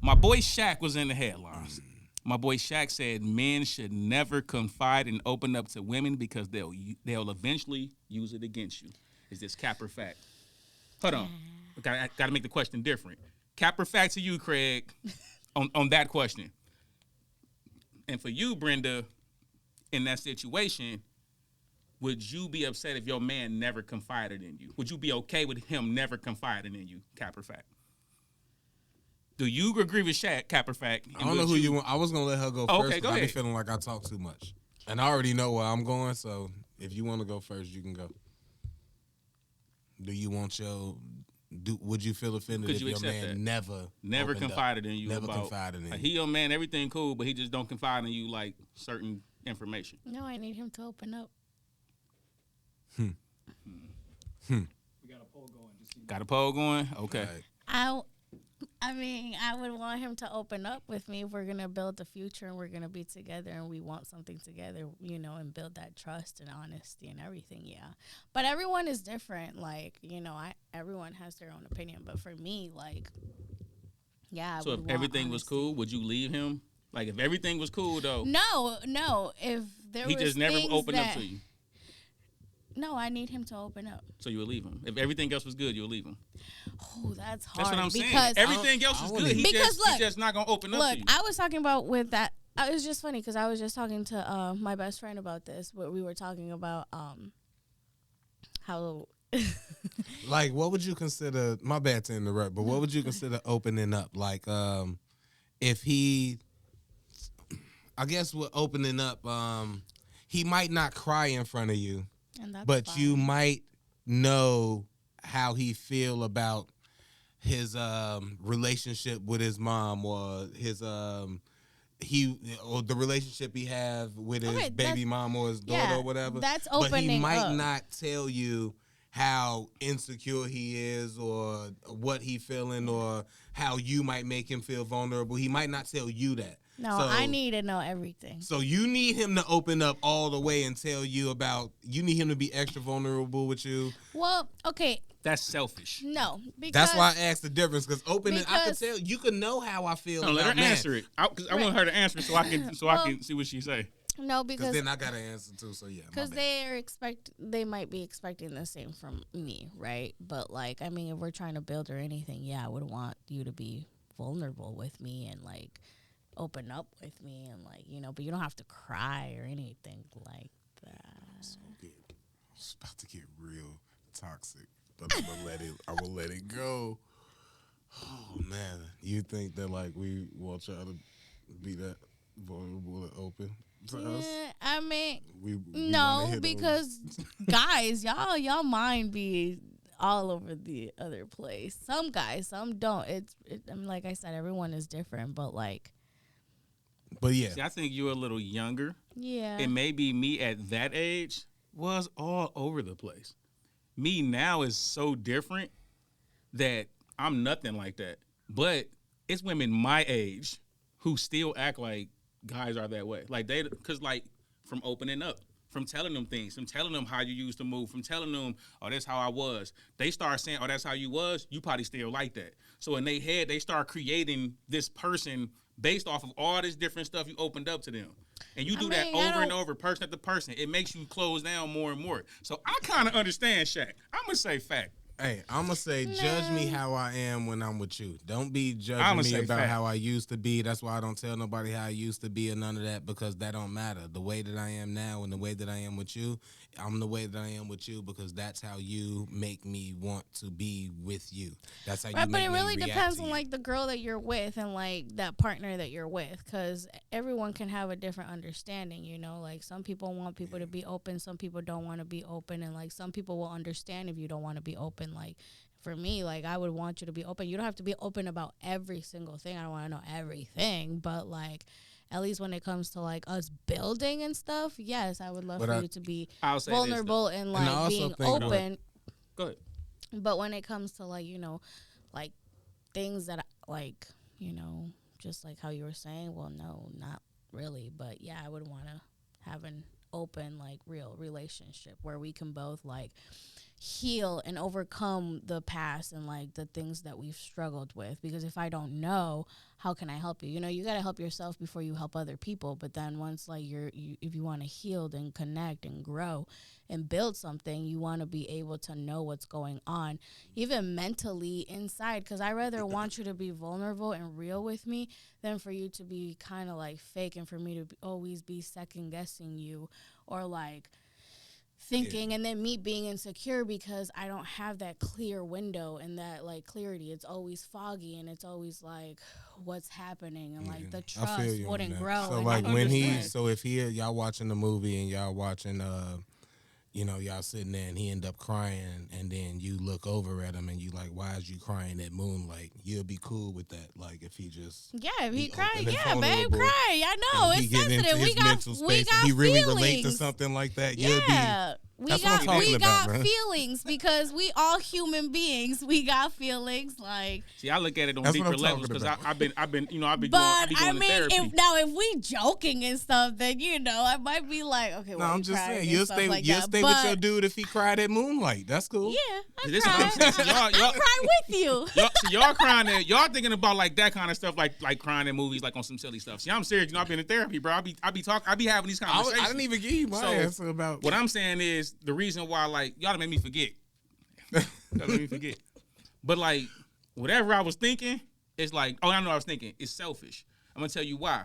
My boy Shaq was in the headlines. My boy Shaq said men should never confide and open up to women because they'll eventually use it against you. Is this cap or fact? Hold on. Got to make the question different. Cap or fact to you, Craig, on that question. And for you, Brenda, in that situation, would you be upset if your man never confided in you? Would you be okay with him never confiding in you, cap or fact? Do you agree with Shaq, cap or fact? I don't know who you want. I was going to let her go first. Okay, go ahead. ahead. I be feeling like I talk too much. And I already know where I'm going, so if you want to go first, you can go. Do you want would you feel offended if your man never confided in you? Never confided in you. He your man, everything cool, but he just don't confide in you like certain information. No, I need him to open up. We got a poll going. Got a poll going? Okay. Right. I mean, I would want him to open up with me if we're going to build the future and we're going to be together and we want something together, you know, and build that trust and honesty and everything, yeah. But everyone is different. Like, you know, everyone has their own opinion. But for me, like, yeah. So if everything was cool, would you leave him? Like, if everything was cool, though. No. If there was he just never opened up to you. No, I need him to open up. So you would leave him. If everything else was good, you would leave him. Oh, that's hard. That's what I'm saying. Everything else is good. He's just not going to open up to you. Look, I was talking about with that. It was just funny because I was just talking to my best friend about this. Where we were talking about how... Like, what would you consider... My bad to interrupt, but what would you consider opening up? Like, if he... I guess with opening up, he might not cry in front of you. But fine. You might know how he feel about his relationship with his mom or his or the relationship he have with his baby mom or his daughter or whatever. That's opening up. But he might not tell you how insecure he is or what he feeling or how you might make him feel vulnerable. He might not tell you that. No, I need to know everything. So you need him to open up all the way and tell you about, you need him to be extra vulnerable with you. Well, okay. That's selfish. No, because... That's why I asked the difference, because opening, I can tell, you can know how I feel about let her man. Answer it. Because I want her to answer it so I can see what she say. No, because... then I got to answer too, so yeah. Because they might be expecting the same from me, right? But like, I mean, if we're trying to build or anything, yeah, I would want you to be vulnerable with me and like... open up with me and like, you know, but you don't have to cry or anything like that. So good. It's about to get real toxic, but I'm gonna let it go. Oh man, you think that like we want y'all to be that vulnerable and open to us? I mean, we no, because guys, y'all mind be all over the other place. Some guys, some don't. I mean, like I said, everyone is different, but like. But yeah. See, I think you're a little younger. Yeah. And maybe me at that age was all over the place. Me now is so different that I'm nothing like that. But it's women my age who still act like guys are that way. Like because like from opening up, from telling them things, from telling them how you used to move, from telling them, oh, that's how I was. They start saying, oh, that's how you was. You probably still like that. So in their head, they start creating this person based off of all this different stuff you opened up to them. And you do that over and over, person after person. It makes you close down more and more. So I kind of understand Shaq. I'm going to say fact. Hey, I'm going to say judge me how I am when I'm with you. Don't be judging me about how I used to be. That's why I don't tell nobody how I used to be or none of that, because that don't matter. The way that I am now and the way that I am with you, I'm the way that I am with you because that's how you make me want to be with you. That's how you make me react to you. But it really depends on like the girl that you're with and like that partner that you're with, because everyone can have a different understanding, you know? Like some people want people to be open, some people don't want to be open, and like some people will understand if you don't want to be open. Like for me, like I would want you to be open. You don't have to be open about every single thing. I don't want to know everything, but like at least when it comes to like us building and stuff, yes, I would love for you to be vulnerable and like being open. Go ahead. But when it comes to like, you know, like things that like, you know, just like how you were saying, well, no, not really. But yeah, I would want to have an open, like real relationship where we can both like, heal and overcome the past and like the things that we've struggled with. Because if I don't know, how can I help you? You know, you got to help yourself before you help other people. But then once like if you want to heal and connect and grow and build something, you want to be able to know what's going on, even mentally inside. Because I rather want you to be vulnerable and real with me than for you to be kind of like fake and for me to always be second guessing you or like thinking, and then me being insecure because I don't have that clear window and that like clarity. It's always foggy and it's always like what's happening and like the trust wouldn't grow. So like when if y'all watching the movie and y'all watching y'all sitting there and he end up crying and then you look over at him and you like, why is you crying at moonlight? You'll be cool with that. Like if he just if he cried, babe, cry. I know it's sensitive. We got he really feelings. relate to something like that. Yeah. We got feelings because we all human beings. We got feelings. Like, see, I look at it on deeper levels because I've been but going to therapy. if we joking and stuff, then I might be like, okay, well, I'm just saying, you'll stay with your dude if he cried at moonlight. That's cool. Yeah, I cry with you. Y'all crying at y'all thinking about like that kind of stuff, like crying in movies, like on some silly stuff. See, I'm serious. I've been in therapy, bro. I be having these conversations. I didn't even give you my answer about what I'm saying is the reason why like y'all done made me forget. Y'all made me forget. But like whatever I was thinking, it's like, I know I was thinking, it's selfish. I'm gonna tell you why.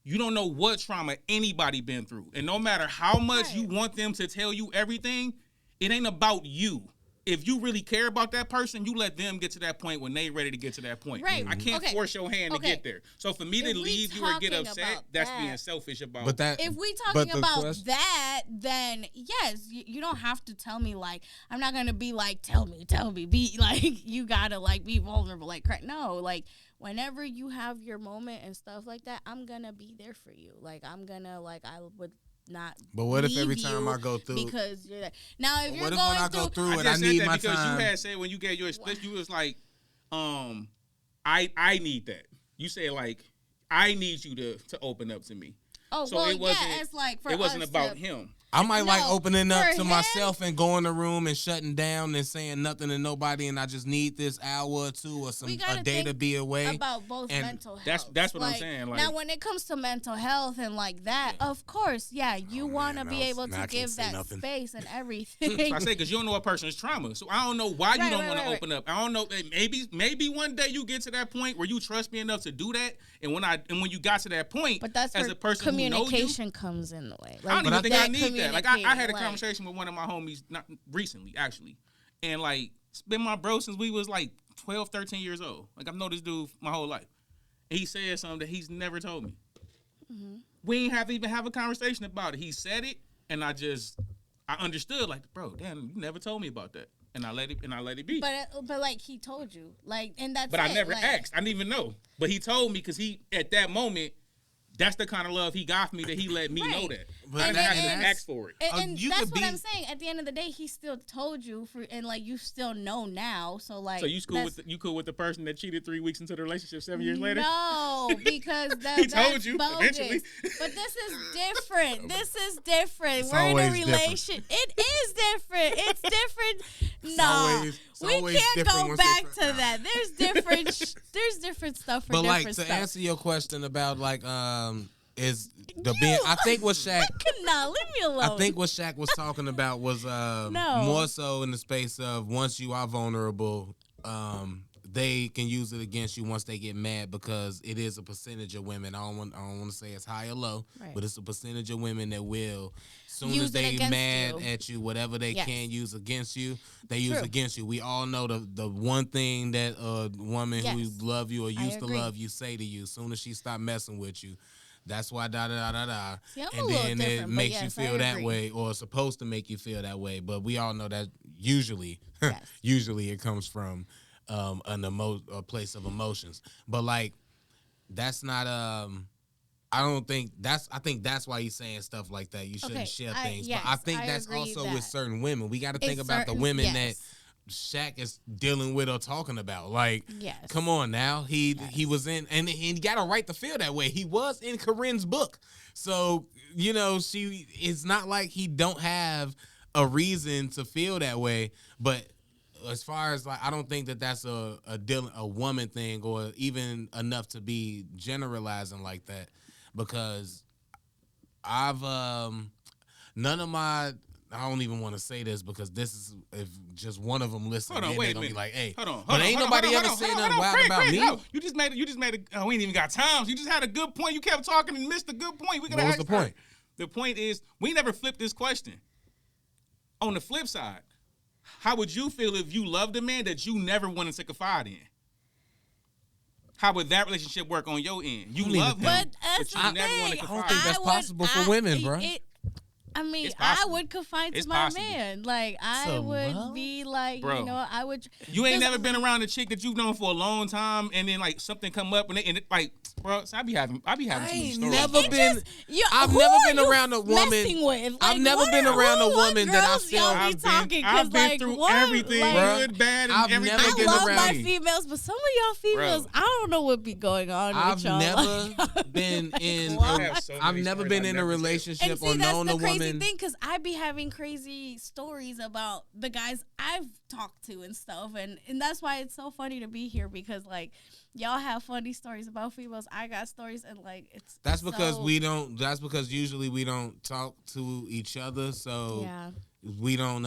You don't know what trauma anybody been through. And no matter how much you want them to tell you everything, it ain't about you. If you really care about that person, you let them get to that point when they ready to get to that point. Right. I can't force your hand to get there. So for me to leave you or get upset, that's being selfish about. But that, if we talking about that, then yes, you don't have to tell me like, I'm not gonna be like, tell me, be like, you gotta like be vulnerable, like no, like whenever you have your moment and stuff like that, I'm gonna be there for you. Like I'm gonna like I would not. But what if every time I go through? Because you're like, now if you're what if going when I through, go through it, I need my because time. You had said when you gave your split, you was like, I need that. You said like, I need you to open up to me. Oh, so well, it wasn't, it's like for it wasn't us about him. I might like opening up to him, myself and going in the room and shutting down and saying nothing to nobody, and I just need this hour or two or a day to be away. About both mental health. That's what I'm saying. Like, now, when it comes to mental health and like that, of course, you want to be able to give that space and everything. So I say because you don't know a person's trauma, so I don't know why you don't want to open up. I don't know. Maybe one day you get to that point where you trust me enough to do that, and when you got to that point, but that's as where a person communication who comes in the way. Like, I don't even think I need that. Like I had a conversation with one of my homies not recently actually, and like it's been my bro since we was like 12, 13 years old. Like I've known this dude my whole life. And he said something that he's never told me. Mm-hmm. We ain't have to even have a conversation about it. He said it, and I understood. Like, bro, damn, you never told me about that, and I let it be. But like he told you, like, and that's. But I never asked. I didn't even know. But he told me because he at that moment. That's the kind of love he got me that he let me know that. But I didn't ask for it. And that's what I'm saying. At the end of the day, he still told you and like you still know now. So like, so you cool with the person that cheated 3 weeks into the relationship 7 years later? No, because he told you bogus. Eventually. But this is different. We're in a relation. It is different. It's different. No, we can't go back to that. There's different stuff for but different like stuff. to answer your question about like is the being I think what Shaq no, leave me alone. I think what Shaq was talking about was more so in the space of once you are vulnerable, they can use it against you once they get mad because it is a percentage of women. I don't want to say it's high or low, but it's a percentage of women that will soon as they mad at you, whatever they can use against you, they use against you. We all know the one thing that a woman who love you or used to love you say to you, soon as she stop messing with you. That's why See, and then it makes you feel that way, or it's supposed to make you feel that way. But we all know that usually it comes from a place of emotions. But like that's not I think that's why he's saying stuff like that. You shouldn't share things. But I think that's also with certain women. We got to think about the women that Shaq is dealing with or talking about. Like, come on now. He was in, and he got a right to feel that way. He was in Corinne's book. So, it's not like he don't have a reason to feel that way. But as far as like, I don't think that that's a woman thing or even enough to be generalizing like that, because I've none of my, I don't even want to say this because this is, if just one of them listen, Hold on, then wait they're a gonna be minute. like, hey, Hold on, but ain't nobody ever say nothing wild about me. No, you just made it. Oh, we ain't even got time. You just had a good point. You kept talking and missed a good point. We gotta What was ask the point? her. The point is, we never flipped this question. On the flip side, how would you feel if you loved a man that you never wanted to confide in? How would that relationship work on your end? You love him, But that's you the never want thing. to I don't confide. think that's possible for women, bro. I mean, It's I possible. would confide It's to my possible. man. Like, I So would what? be like, Bro. you know, I would. You ain't 'cause never been around a chick that you've known for a long time, and then like something come up, and it like, bro, so I be having too many ain't stories. never bro. been. You, I've who never are been you around a woman. messing with? I've never what been are- around a who- what woman that I girls feel. y'all be talking, I've 'cause, been like, through what? everything, Like, good, bad, and I've everything. never I been love around my me. females, but some of y'all females, I don't know what be going on I've with y'all. never been in. what? I have so I've many never stories been I in a never tell. relationship And see, or that's known the a crazy woman. thing, because I be having crazy stories about the guys I've talked to and stuff, and that's why it's so funny to be here, because like y'all have funny stories about females. I got stories, and like it's That's because so, we don't. That's because usually we don't talk to each other, so yeah. we don't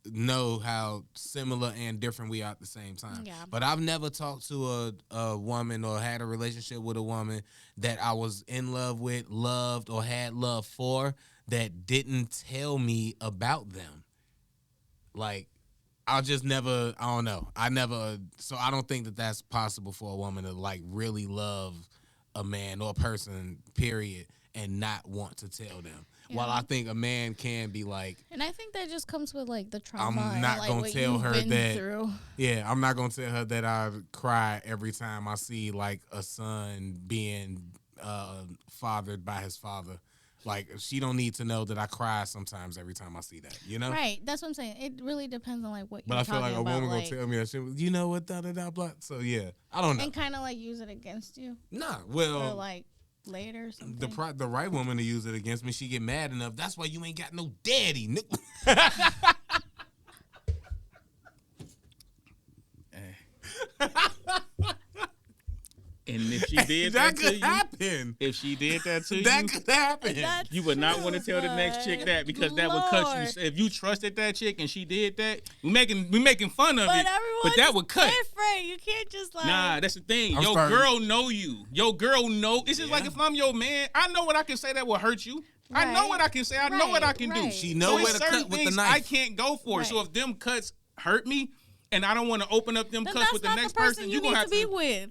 know how similar and different we are at the same time. Yeah. But I've never talked to a woman or had a relationship with a woman that I was in love with, loved, or had love for that didn't tell me about them. Like, I just never, I don't know. So I don't think that that's possible for a woman to like really love a man or a person, period, and not want to tell them. While I think a man can be like, And I think that just comes with like the trauma. I'm and, not like, gonna what tell you've her been that. through. Yeah, I'm not gonna tell her that I cry every time I see like a son being fathered by his father. Like, she don't need to know that I cry sometimes every time I see that. You know? Right, that's what I'm saying. It really depends on like what But you're I feel talking like a about, woman like, gonna tell me that shit. You know what? Da da da blah. So yeah, I don't know. and kind of like use it against you, Nah, or well, like later or something. the right woman to use it against me, she get mad enough. That's why you ain't got no daddy. And if she did That that, to could you, happen. if she did that to That you, could happen. That's you would not want to true, tell the next but chick that, because that would cut Lord. you. If you trusted that chick and she did that, we making fun of But it, everyone's but that would cut. different. You can't just like. Nah, that's the thing. I'm Your starting- girl know you. Your girl know. It's just like Yeah. if I'm your man, I know what I can say that will hurt you. I know Right. what I can say. I know what I can do. Right. She know So where it's to certain cut with the things knife. I can't go for. So Right. if them cuts hurt me, and I don't want to open up them Then cuts that's with the not next the person person, you you're need gonna to have be to. with.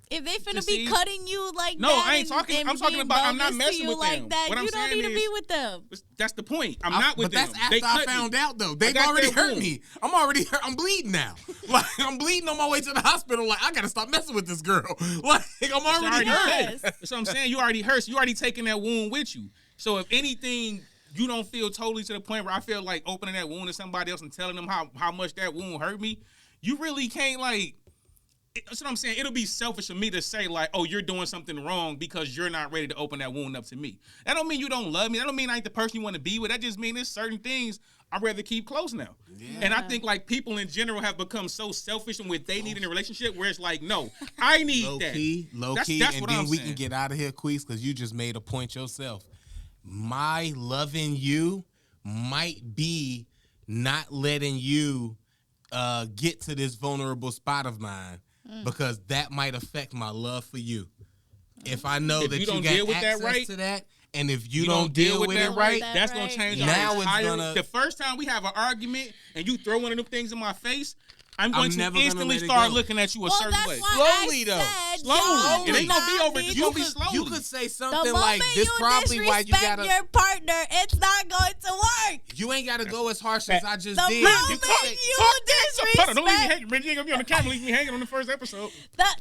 If they finna See? be cutting you like No, that, I ain't talking- and I'm talking being about I'm not bogus to messing you with like them. that, What I'm you don't saying need to be is- with them. That's the point. I'm not with but that's them. after They I cut found me. out though. They've got already that hurt wound. me. I'm already hurt. I'm bleeding now. Like, I'm bleeding on my way to the hospital. Like, I gotta stop messing with this girl. Like, I'm already already hurt. Yes. That's what I'm saying. You already hurt. So you already taking that wound with you. So if anything, you don't feel totally to the point where I feel like opening that wound to somebody else and telling them how much that wound hurt me. You really can't like. That's what I'm saying. It'll be selfish of me to say like, oh, you're doing something wrong because you're not ready to open that wound up to me. That don't mean you don't love me. That don't mean I ain't the person you want to be with. That just means there's certain things I'd rather keep close now. Yeah. And I think like people in general have become so selfish in what they need in a relationship where it's like, no, I need Low that. key, That's and what then I'm we saying. can get out of here, Queese, because you just made a point yourself. My loving you might be not letting you get to this vulnerable spot of mine because that might affect my love for you. If I know If that you you don't got deal with that access right, to that, and if you don't deal with it that right, that that's gonna right. change Now our it's entire. gonna- The first time we have an argument and you throw one of them things in my face, I'm going to never gonna instantly let it start go. looking at you a Well, certain that's way. why Slowly, I though. said Slowly. y'all It ain't do gonna be not over. need- It's gonna be you slowly. could say The something moment like this. you Probably why you disrespect gotta. your partner, it's not going to work. You ain't gotta go as harsh as I just The did. moment You you, could say- Hold on, don't leave me disrespect hanging. Reggie ain't gonna be on the camera. Leave me hanging on the first episode. that,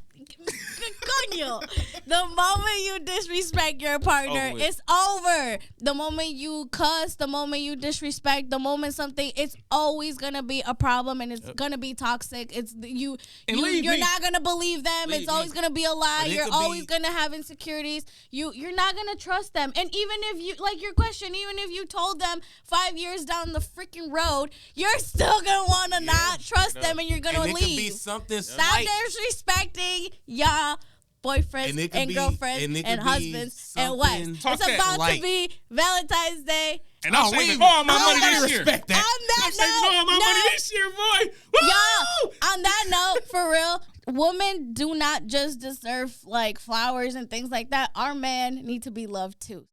coño, The moment you disrespect your partner, Over. it's over. The moment you cuss, the moment you disrespect, the moment something, it's always gonna be a problem and it's gonna be toxic. It's you're not gonna believe them. It's always gonna be a lie. You're always gonna have insecurities. You're not gonna trust them. And even if you like your question, even if you told them 5 years down the freaking road, you're still gonna wanna not trust them and you're gonna and leave. It could be something Stop disrespecting y'all boyfriends and girlfriends and husbands and wives. It's about to be Valentine's Day. And I'm saving all my money this year. Respect that. On that I'm saving all my money this year, boy. Woo! Y'all, on that note, for real, women do not just deserve like flowers and things like that. Our man need to be loved too.